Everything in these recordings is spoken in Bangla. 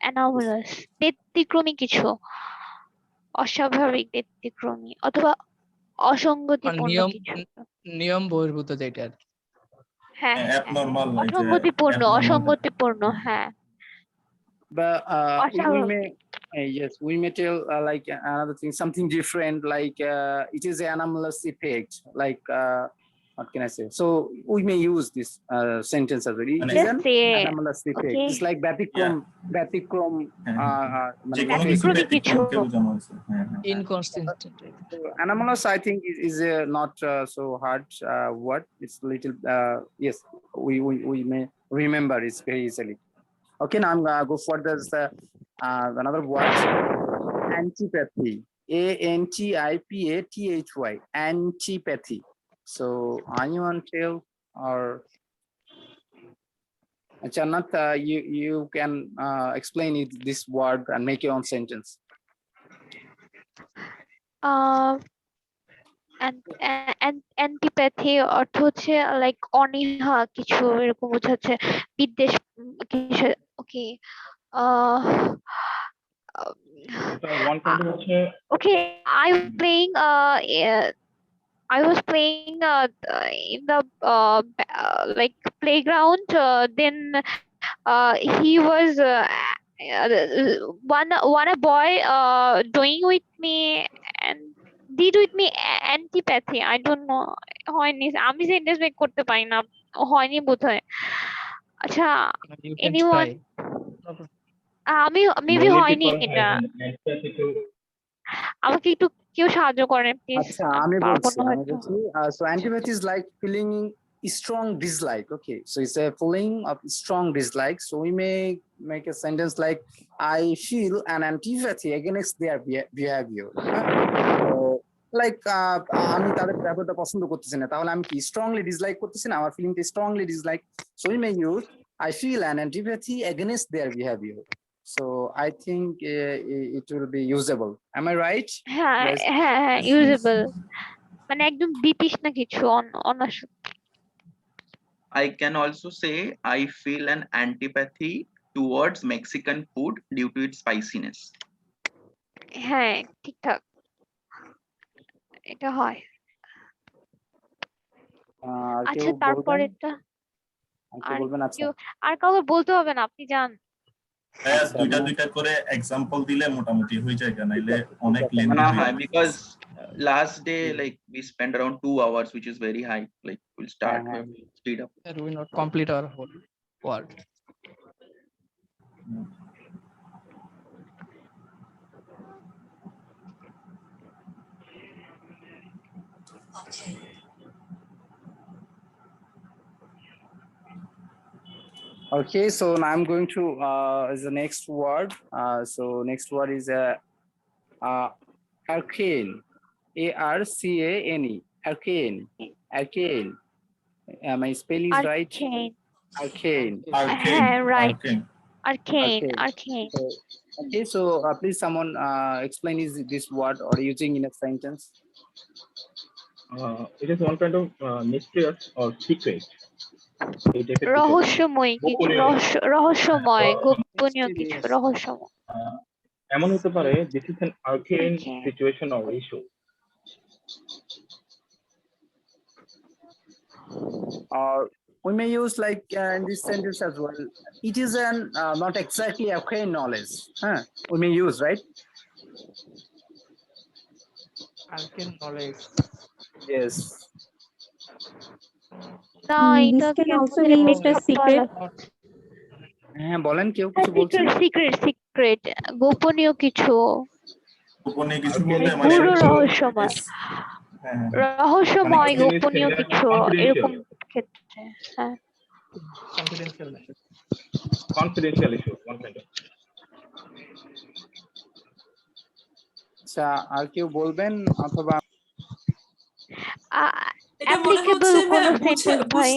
anomalous ব্যতিক্রমী কিছু, অস্বাভাবিক ব্যতিক্রমী অথবা অসঙ্গতিপূর্ণ নিয়ম কিছু। নিয়ম বহির্ভূত যেটা আর কি। হ্যাঁ abnormal like অসঙ্গতিপূর্ণ abnormal. অসঙ্গতিপূর্ণ হ্যাঁ But we অস্বাভাবিক। may yes, we may tell like another thing, something different, like it is an anomalous effect, like what can I say? So we may use this sentence as well. It is Just an say, anomalous effect. okay. It's like Batikrom. যে কোনো কিছু ব্যতিক্রমী ব্যতিক্রমকে কিছু। বোঝানো হয়েছে। Inconsistent. So anomalous, I think, is not so hard word. It's little yes, we may remember it very easily. Okay, now I'm gonna go for this another word, antipathy. Antipathy. Antipathy. So anyone tell or Jannat, you can explain this word and make your own sentence. Antipathy অর্থ হচ্ছে লাইক অনীহা কিছু এরকম বোঝাচ্ছে, বিদ্বেষ কিছু। ওকে one kind of okay I was playing in the like playground, then he was one a boy doing with me and did with me antipathy. I don't know হয়নি, আমি সেন্টেন্স মেক করতে পারি না, হয়নি বোধহয়। আচ্ছা You can এনিওয়ান, try. আমি মেবি হয়নি এটা, আমাকে একটু কেউ সাহায্য করেন প্লিজ। আচ্ছা আমি বলছি so antipathy is like feeling strong dislike. Okay, so it's a feeling of strong dislike, so we may make a sentence like I feel an antipathy against their behavior. So like আমি তাদের ব্যবহারটা পছন্দ করতেছি না, তাহলে আমি কি স্ট্রংলি ডিসলাইক করতেছি না, আমার ফিলিংটা strongly dislike, so we may use I feel an antipathy against their behavior. So I think it will be usable. Am I right? হ্যাঁ Yes. হ্যাঁ হ্যাঁ ইউজেবল, মানে একদম বিতৃষ্ণা কিছু অনাসক্ত। I can also say I feel an antipathy towards Mexican food due to its spiciness. হ্যাঁ ঠিকঠাক, এটা হয়। আচ্ছা তারপরেরটা আর কাউকে বলতে হবে না, আপনি যান। দুইটা করে एग्जांपल দিলে মোটামুটি হয়ে যায়, নাইলে অনেক লেন্থি হয়, because last day like we spent around 2 hours, which is very high. Like we'll start speed up. We will not complete our whole word. Okay, so now I'm going to is the next word. So next word is arcane. ARCANE. Arcane. Arcane. My spelling is right. Arcane. Right. Arcane. Okay, so please someone explain this word or using in a sentence. It is one kind of mysterious or secret. রহস্যময় কিছু, রহস্যময় গোপনীয় কিছু, রহস্যময়। এমন হতে পারে this is an arcane situation or issue. We may use like in this sentence as well. It is an not exactly arcane knowledge. We may use, right? Arcane knowledge. Yes. This can also mean a secret. হ্যাঁ বলেন, কেউ কিছু বলছেন? সিক্রেট গোপনীয় কিছু, বলতে মানে পুরো রহস্যময়, রহস্যময় গোপনীয় কিছু এরকম ক্ষেত্রে। হ্যাঁ confidential issue, one kind of. আচ্ছা আর কেউ বলবেন অথবা অ্যাপ্লিকেবল কোন সেন্টেন্স ভাই?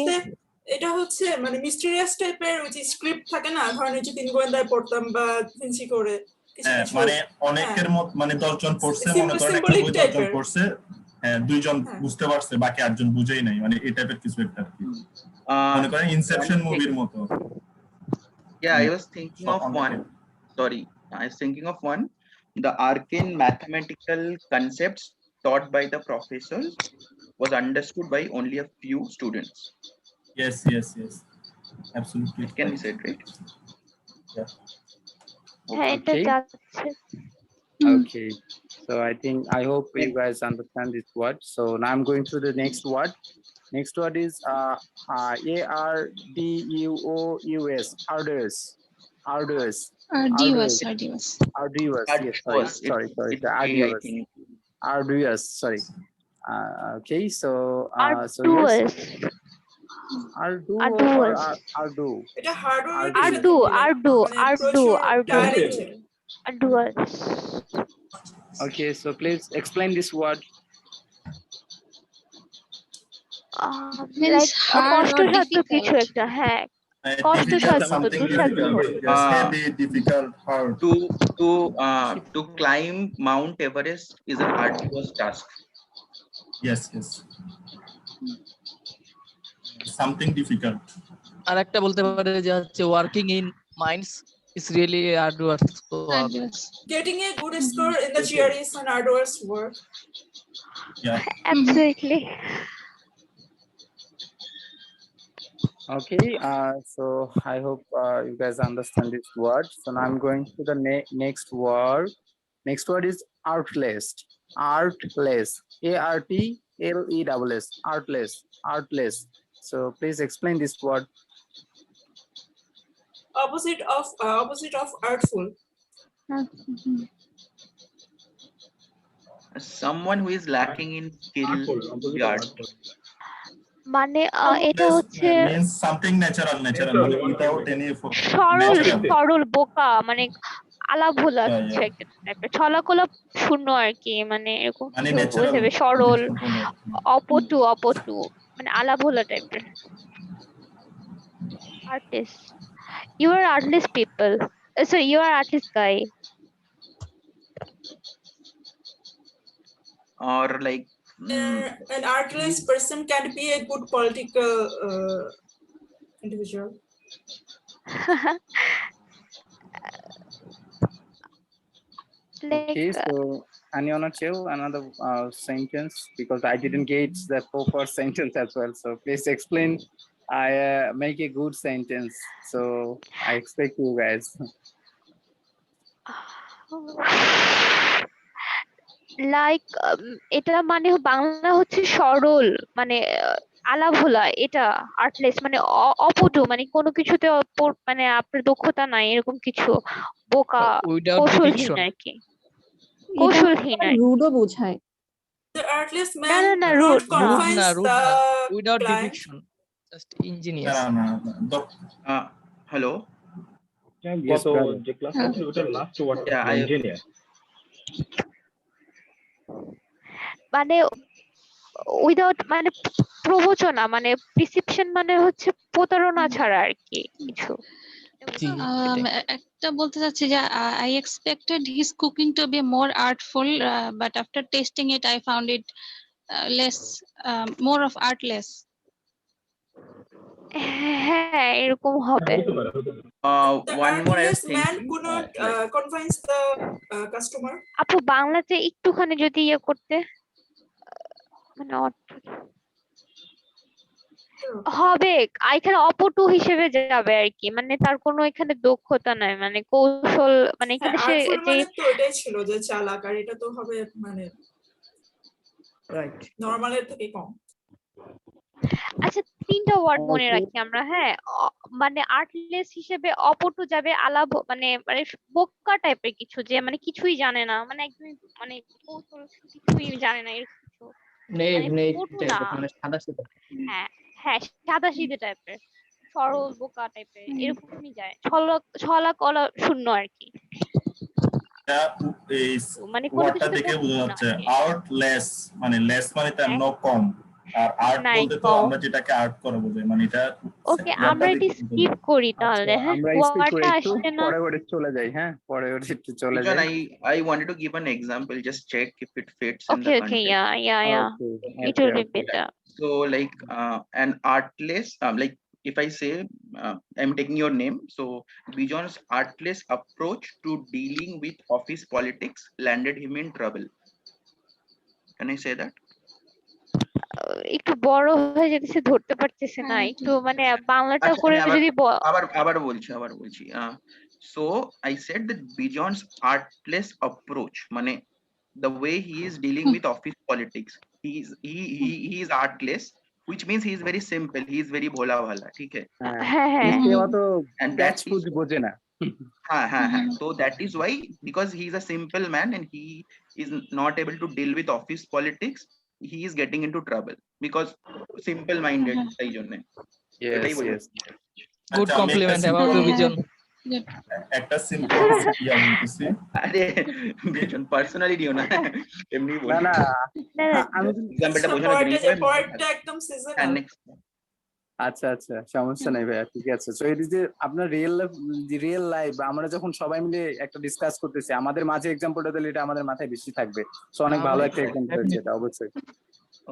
এটা হচ্ছে মানে মিস্টেরিয়াস টাইপের ওই যে স্ক্রিপ্ট থাকে না, ধরেন এই যে 3 গোয়েন্দায় পড়তাম বা ফেন্সি করে মানে অনেকের মত মানে 10 জন পড়ছে, মনে করেন একটা বই 10 জন পড়ছে, হ্যাঁ 2 জন বুঝতে পারছে, বাকি 8 জন বুঝেই নাই, মানে এই টাইপের কিছু একটা আর কি, মনে করেন ইনসেপশন মুভির মতো। Yeah, I was thinking So of on one. Sorry, I was thinking of one. The arcane mathematical concepts taught by the professors was understood by only a few students. Yes, absolutely It can be right. said, right? Yeah. হ্যাঁ এটা Okay. যাচ্ছে Okay. So I hope you guys understand this word. So now I'm going to the next word. Next word is ARDUOUS. Arduous. Arduous. Arduous, arduous. Arduous. Yes. Arduous. Sorry. It's The A, I arduous. think. Arduous. Sorry. Okay. So here's Arduous Ardu or Arduous Ardu. এটা হার্ডওয়্যার Ardu. Ardu প্রচুর Ardu টায়ারিং ছিল Arduous Okay. So please explain this word. Means like hard or কষ্টসাধ্য কিছু difficult. একটা হ্যাঁ Difficult, কষ্টসাধ্য something দুঃসাধ্য difficult. Yes, heavy, difficult, hard. To climb Mount Everest is an arduous task. Yes. Something difficult. আর একটা বলতে পারে যে হচ্ছে working in minds is really arduous work. Arduous. getting a good score in the GRE is an arduous work. Yeah. absolutely Okay, so I hope you guys understand this word. So now I'm going to the next word. Next word is artless. Artless. ARTLESS. Artless. So please explain this word. Opposite of artful. Someone who is lacking in skill, art. মানে এটা This হচ্ছে means something natural, মানে without any সরল বোকা মানে আলাভোলা Yeah, কিছু yeah. একটা টাইপের ছলাকলা শূন্য আর কি মানে এরকম মানে কিছু natural, বোঝাবে সরল সম্পূর্ণ। অপটু মানে আলাভোলা টাইপের artist you are artless people sorry you are artist guy Or like An artless person can be a good political individual. like Okay, so anyone want to tell another sentence, because I didn't get the proper sentence as well. So please explain. I make a good sentence. So I expect you guys. Like এটা মানে বাংলা হচ্ছে সরল মানে আলাভোলা এটা আর্টলেস মানে অপটু মানে কোনো কিছুতে মানে আপনার দক্ষতা নাই এরকম কিছু বোকা উইদাউট কৌশলহীন ডিরেকশন। আর কি কৌশলহীন আর কি। রুডও বোঝায়। The artless না, man না, not rude না। confines the without client. Direction just engineer. না, hello. Yes, brother. যে ক্লাস আছে ওটার লাস্ট ওয়ার্ড Yeah, ইঞ্জিনিয়ার। মানে উইদাউট মানে প্রবচনা মানে প্রিসিপশন মানে হচ্ছে প্রতারণা ছাড়া আর কি কিছু। একটা বলতে চাচ্ছি যে I expected his cooking to be more artful, but after tasting it I found it more of artless. হ্যাঁ এরকম হবে। The one more I was artless man thinking. could not confines the customer. আপু বাংলাতে একটুখানি যদি ইয়ে করতে মানে হবে এখানে অপটু হিসেবে যাবে আর কি মানে তার কোনো এখানে দক্ষতা নাই মানে কৌশল মানে এখানে সে artful যে মানে তো এটাই ছিল যে চালাক, আর এটা তো হবে মানে রাইট। নরমালের থেকে কম। আচ্ছা তিনটা ওয়ার্ড মনে Okay. রাখি আমরা হ্যাঁ মানে আর্টলেস হিসেবে অপটু যাবে মানে মানে বোকা টাইপের কিছু যে মানে কিছুই জানে না মানে একদমই মানে কৌশল কিছুই জানে না এরকম কিছু মানে পটু না। মানে সাদা সাদা। হ্যাঁ সাদাসিধে টাইপের সরল বোকা টাইপের এরকমই যায় ছলা কলা শূন্য আর কি এই মানে কোনো ওয়ার্ডটা কিছুতে দেখে বোঝা দক্ষতা যাচ্ছে নাই। আর্টলেস মানে লেস মানে তো এমন কম, আর আর্ট নাই বলতে তো কম। আমরা যেটাকে আর্ট করে বোঝাই মানে এটা ওকে আমরা এটি স্কিপ করি তাহলে হ্যাঁ আমরা skip করে ওয়ার্ডটা একটু আসছে না। পরে চলে যাই, হ্যাঁ পরে একটু চলে Because যাই। I wanted to give an example, just check if it fits in the Okay context. yeah Okay, it will be better. So like an artless, like if I say I'm taking your name, so Bijon's artless approach to dealing with office politics landed him in trouble. Can I say that? একটু বড় হয়ে যেতেছে, ধরতে পারতেছে না, একটু মানে বাংলাটা করে যদি আবার বলছি so I said that Bijon's artless approach মানে the way he is dealing with office politics, he is artless, which means he is very simple, he is very bhola bhala, ठीक है? and that's food বোঝে না। So that is why, because he is a simple man and he is not able to deal with office politics, he is getting into trouble because simple minded তাই জন্য। Yes. Good compliment about the Bijon. একটা সিম্পল ইয়া বলতেছি, আরে Bijon পার্সোনালি দিও না, এমনি বলি না আমি এক্সাম্পলটা বোঝানোর জন্য। পয়েন্টটা একদম সিজনাল। আচ্ছা সমস্যা নাই ভাইয়া, ঠিক আছে। সো এই যে আপনার রিয়েল লাইফ আমরা যখন সবাই মিলে একটা ডিসকাস করতেছি, আমাদের মাঝে এক্সাম্পলটা দিলে এটা আমাদের মাথায় বেশি থাকবে। সো অনেক ভালো একটা এক্সাম্পল হচ্ছে এটা, অবশ্যই।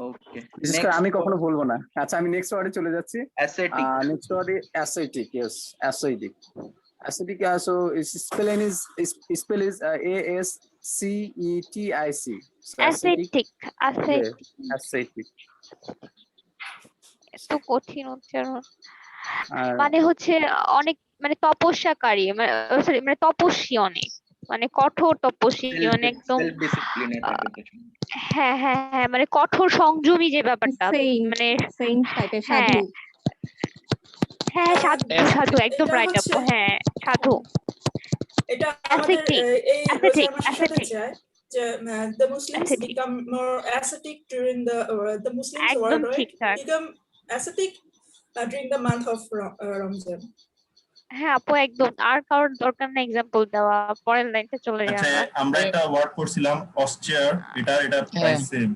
ওকে, বিশেষ করে আমি কখনো বলবো না। আচ্ছা আমি নেক্সট ওয়ার্ডে চলে যাচ্ছি। অ্যাসেটিক। নেক্সট ওয়ার্ডে acetic. Yes, acetic. Ascetic, so its spelling is ASCETIC. ascetic. Ascetic. এত কঠিন উচ্চারণ। মানে হচ্ছে অনেক মানে তপস্যাকারী, মানে তপস্বী, অনেক মানে কঠোর তপস্বী, মানে একদম হ্যাঁ মানে কঠোর সংযমী যে ব্যাপারটা, মানে হ্যাঁ সাধু একদম রাইট আপু, হ্যাঁ সাধু। এটা আমাদের এই সাথে যায় যে the Muslims become more ascetic during the Muslims worldwide become ascetic during the month of Ramadan. হ্যাঁ আপু একদম, আর কারোর দরকার না এক্সাম্পল দেওয়া, পরের লাইনটা চলে যাবে। আচ্ছা আমরা একটা ওয়ার্ড পড়ছিলাম অস্টিয়ার, এটা প্রায় সেম।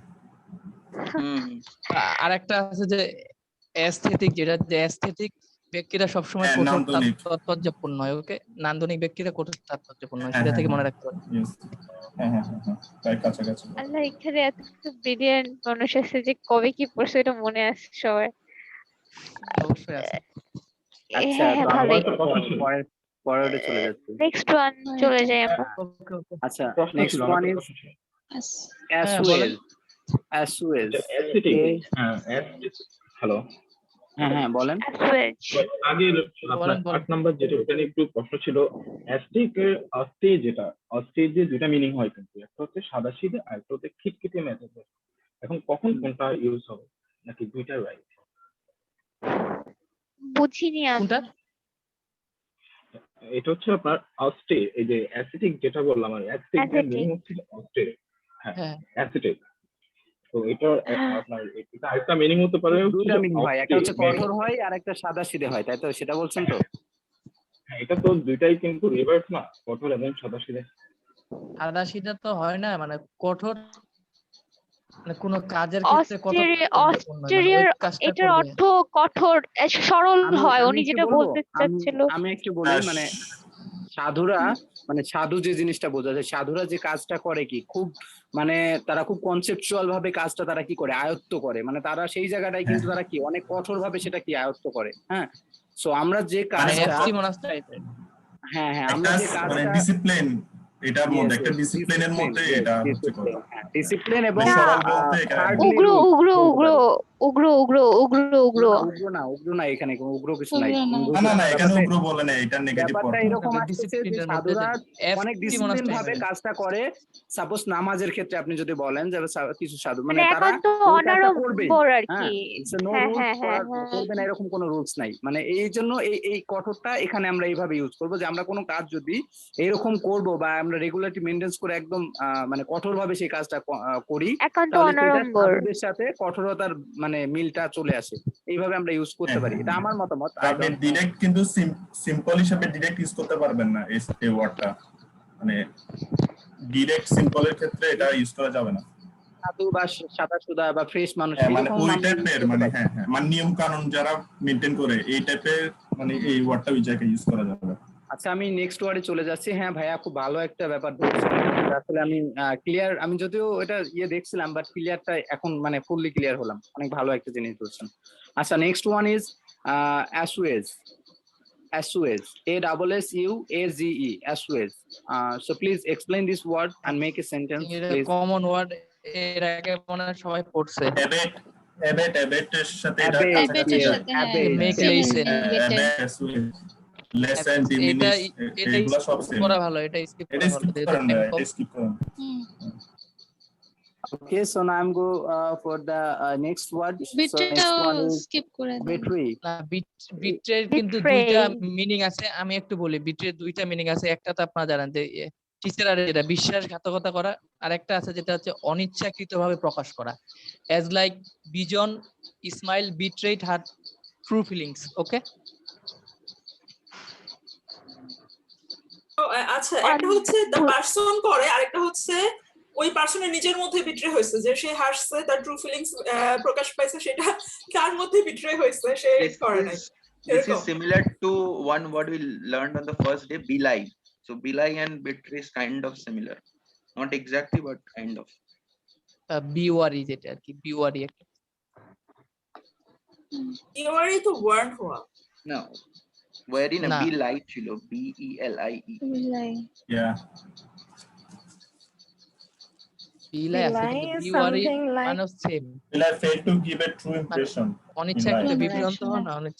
আরেকটা আছে যে অ্যাস্থেটিক, যেটা যে অ্যাস্থেটিক ব্যক্তিরা সবসময় কঠোর তাৎপর্যপূর্ণ হয়। ওকে, নান্দনিক ব্যক্তিরা কঠোর তাৎপর্যপূর্ণ হয়, সেটা থেকে মনে রাখতে পারবেন। হ্যাঁ কাছাকাছি। আল্লাহ, এখানে এত ব্রিলিয়ান্ট মানুষ আছে যে কবে কি পড়ছে এটা মনে আছে সবার। অবশ্যই আছে। আচ্ছা পরেরটা চলে যাচ্ছে। নেক্সট ওয়ান চলে যাই আমরা। আচ্ছা next one is as well. Hello, হ্যাঁ বলেন। আগে আপনার 8 নাম্বার যেটা, ওটা নিয়ে একটু প্রশ্ন ছিল। অ্যাস্টিক এর অস্টে যে দুটো মিনিং হয়, কিন্তু একটা হচ্ছে সাদাসিধে আর একটা হচ্ছে খিটখিটে মেজাজ। এখন কখন কোনটা ইউজ হবে, নাকি দুইটা রাইট? বুঝিনি কোনটা? এটা হচ্ছে আপনার অস্টে, এই যে অ্যাসিটিক যেটা বললাম, আর অ্যাসিটিক এর মিনিং হচ্ছে অস্টে। হ্যাঁ অ্যাসিটিক। তো এটা আপনার এটা আরেকটা মিনিং হতে পারে, দুটো মিনিং হয়, একটা হচ্ছে কঠোর হয় আর একটা সাদাসিধে হয়, তাই তো? সেটা বলছেন তো? হ্যাঁ, এটা তো দুইটাই কিন্তু রিভার্স না, কঠোর এবং সাদাসিধে। সাদাসিধে তো হয় না, মানে কঠোর মানে কোন কাজের ক্ষেত্রে কঠোর। এটার অর্থ কঠোর, সরল হয়। উনি যেটা বলতে চাচ্ছিল, আমি একটু বলি, মানে সাধুরা, মানে সাধু যে জিনিসটা বোঝা যায়, সাধুরা যে কাজটা করে কি খুব মানে তারা খুব কনসেপচুয়াল ভাবে কাজটা তারা কি করে আয়ত্ত করে, মানে তারা সেই জায়গাটাই কিন্তু তারা কি অনেক কঠোর ভাবে সেটা কি আয়ত্ত করে। হ্যাঁ, সো আমরা যে কাজটা হ্যাঁ আমরা যে কাজটা ডিসিপ্লিন, এটার মধ্যে একটা ডিসিপ্লিনের মধ্যে এটা হচ্ছে কথা। ডিসিপ্লিন এবং উগ্র উগ্র উগ্র উগ্র উগ্র উগ্র উগ্র উগ্র না, এখানে কোনো উগ্র কিছু নাই। না এখানে উগ্র বলে না, এটা নেগেটিভ পয়েন্ট। এরকম আছে যে সাধুরা অনেক ডিসিপ্লিন ভাবে কাজটা করে। সাপোজ নামাজের ক্ষেত্রে আপনি যদি বলেন যে কিছু সাধু মানে তারা করবে, করবে না, এরকম কোনো রুলস নাই। মানে এই জন্য এই কঠোরটা এখানে আমরা এইভাবে ইউজ করবো যে আমরা কোনো কাজ যদি এইরকম করব বা আমরা রেগুলারিটি মেইনটেইন করে একদম মানে কঠোর ভাবে সেই কাজটা করি, তাহলে সাথে কঠোরতার মানে মিলটা চলে আসে। এইভাবে আমরা ইউজ করতে পারি, এটা আমার মতামত। আপনি ডাইরেক্ট কিন্তু সিম্পল হিসেবে ডাইরেক্ট ইউজ করতে পারবেন না এই ওয়ার্ডটা, মানে ডাইরেক্ট সিম্পলের ক্ষেত্রে এটা ইউজ করা যাবে না। সাধু বা সাদাসিধা বা ফ্রেশ মানুষ, মানে ওই টাইপের, মানে মানে নিয়ম কানুন যারা মেইনটেইন করে এই টাইপের, মানে এই ওয়ার্ডটা ওই জায়গায় ইউজ করা যাবে। আচ্ছা আমি নেক্সট ওয়ার্ডে চলে যাচ্ছি। হ্যাঁ ভাইয়া, খুব ভালো একটা ব্যাপার বলছেন। আসলে আমি ক্লিয়ার, আমি যদিও এটা দেখছিলাম, বাট ক্লিয়ারটা এখন মানে ফুললি ক্লিয়ার হলাম। অনেক ভালো একটা জিনিস বলছেন। আচ্ছা next one is Assuage. Assuage. ASSUAGE. Assuage. So please explain this word and make a sentence, এটা please. কমন ওয়ার্ড, এর আগে মনে হয় সবাই পড়ছে। এবেটের সাথে এটা Abate, কাছাকাছি yes, যায়। abate. Make Same lesson, lesson diminish এটা এগুলো সব সেম। করা ভালো, এটা স্কিপ এটা করা ভালো, স্কিপ যেহেতু করেন না, time এটা কম। স্কিপ করেন। Okay, so now I'm go for the next word. So Betray next one is skip করে দেন। betray. না, বিট্রের কিন্তু Betray. দুইটা মিনিং আছে, আমি একটু বলি। বিট্রের দুইটা মিনিং আছে, একটা তো আপনারা জানেন যে টিচার আর যেটা বিশ্বাসঘাতকতা করা, আর একটা আছে যেটা হচ্ছে অনিচ্ছাকৃতভাবে প্রকাশ করা। অ্যাজ লাইক বিজন ইসমাইল বিট্রেড হার ট্রু ফিলিংস। ওকে, আচ্ছা, একটা হচ্ছে দ্য পারসন করে, আরেকটা হচ্ছে ওই পারসনের নিজের মধ্যে বিট্রে হয়েছে, যে সে হাসছে, তার ট্রু ফিলিংস প্রকাশ পাইছে, সেটা কার মধ্যে বিট্রে হয়েছে সে করে নাই। This is similar to one what we learned on the first day, belie. So belie and betray is kind of similar, not exactly but kind of. বিওয়ারি যেটা আর কি, বিওয়ারি একটা। ইউআরই তো ওয়ার্ন হওয়া। No, where in a না। belie chilo, BELIE. Yeah. বিলাই আছে, Belie কিন্তু is বিওয়ারি something like- মানে same. Will I fail to give a true impression? অনিচ্ছাকৃত Belie. বিভ্রান্ত হন না,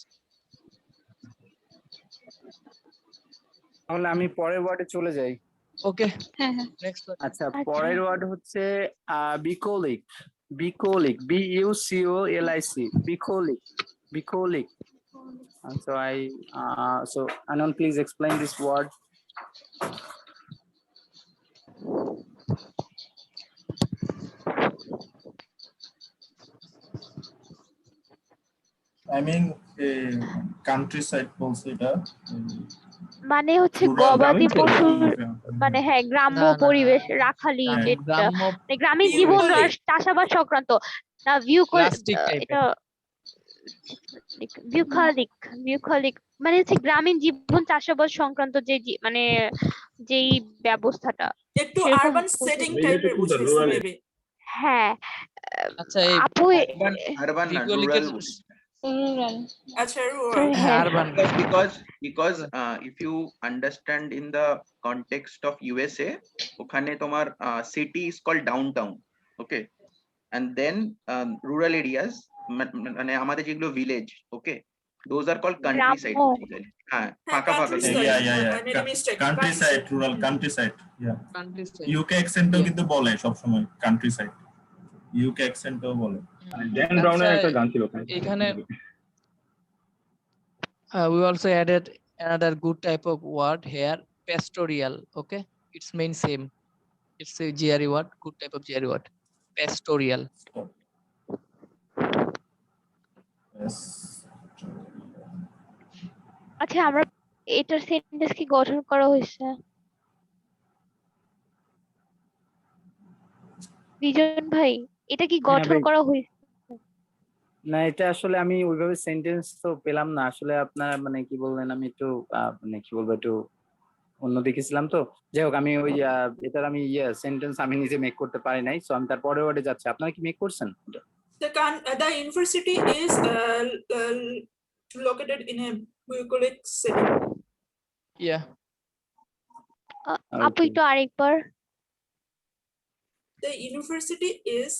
তাহলে আমি পরের ওয়ার্ডে চলে যাই। ওকে, হ্যাঁ হ্যাঁ। নেক্সট। আচ্ছা, পরের ওয়ার্ড হচ্ছে বিকোলিক। বিকোলিক, BUCOLIC, বিকোলিক, বিকোলিক। So so Anon, please explain this word. I mean, countryside বলছে এটা। মানে হচ্ছে Rural, গবাদি গ্রামীণ পশুর, পরিবেশ। মানে হ্যাঁ গ্রাম্য না, না, পরিবেশ, রাখালি, হ্যাঁ, যেটা গ্রাম্য মানে গ্রামীণ জীবন Bucolic. চাষাবাদ সংক্রান্ত না, Rustic type এটা বিউকলিক মানে হচ্ছে গ্রামীণ জীবন চাষাবাদ সংক্রান্ত যে মানে যেই ব্যবস্থাটা একটু সেরকম আরবান বুঝে- সেটিং Related টাইপের to the বুঝাইছে rural মেবি। হ্যাঁ আচ্ছা, এই আপু Urban and বিকলিকের rural. Rural. আচ্ছা, রুরাল। হ্যাঁ urban because if you understand in the context of USA, ওখানে তোমার city is called downtown, okay, and then rural areas মানে আমাদের যেগুলো village, okay, those are called countryside গ্রাম্য। basically. হ্যাঁ, হ্যাঁ, ফাঁকা ফাঁকা countryside. জায়গা। Yeah. Mistake. Countryside, rural, countryside. Yeah. Country UK accent-ও কিন্তু বলে সবসময় countryside. UK accent-ও বলে। ড্যান ব্রাউনের একটা গান ছিল এখানে we also added another good type of word here, pastoral. Okay, it's main same, it's a GRE word, good type of GRE word, pastoral. Yes. আচ্ছা, আমরা এটার সেন্টেন্স কি গঠন করা হয়েছে? বিজন ভাই, এটা কি গঠন ভাই। করা হয়েছে? না, এটা আসলে আমি ওইভাবে সেন্টেন্স তো পেলাম না আসলে। আপনারা মানে কি বললেন, আমি একটু মানে কি বলবো, একটু অন্যদিকে ছিলাম তো। যাই হোক, আমি ওই এটার আমি সেন্টেন্স আমি নিজে মেক করতে পারি নাই, সো আমি তার পরের ওয়ার্ডে যাচ্ছি। আপনারা কি মেক করছেন? The university is located in a bucolic setting. Yeah, আপু একটু আরেকবার। The university is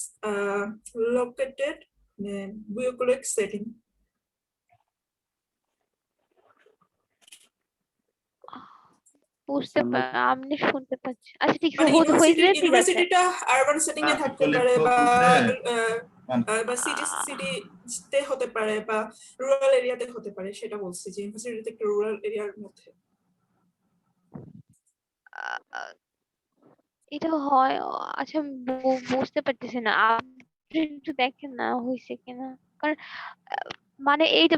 located in a bucolic setting. বুঝতে আপনি শুনতে পাচ্ছি। আচ্ছা ঠিক মানে আছে, হয়েছে ঠিক আছে। ইউনিভার্সিটিটা আরবান সেটিং এ থাকতে Bucolic পারে, বা বলতে- বা সিটিতে হতে পারে, বা রুরাল এরিয়াতে হতে পারে, সেটা বলছি যে ইউনিভার্সিটিতে একটা রুরাল এরিয়ার মধ্যে। এটা হয়, আচ্ছা বুঝতে পারতেছি না, আপনি একটু দেখেন না হয়েছে কিনা, কারণ মানে এইটা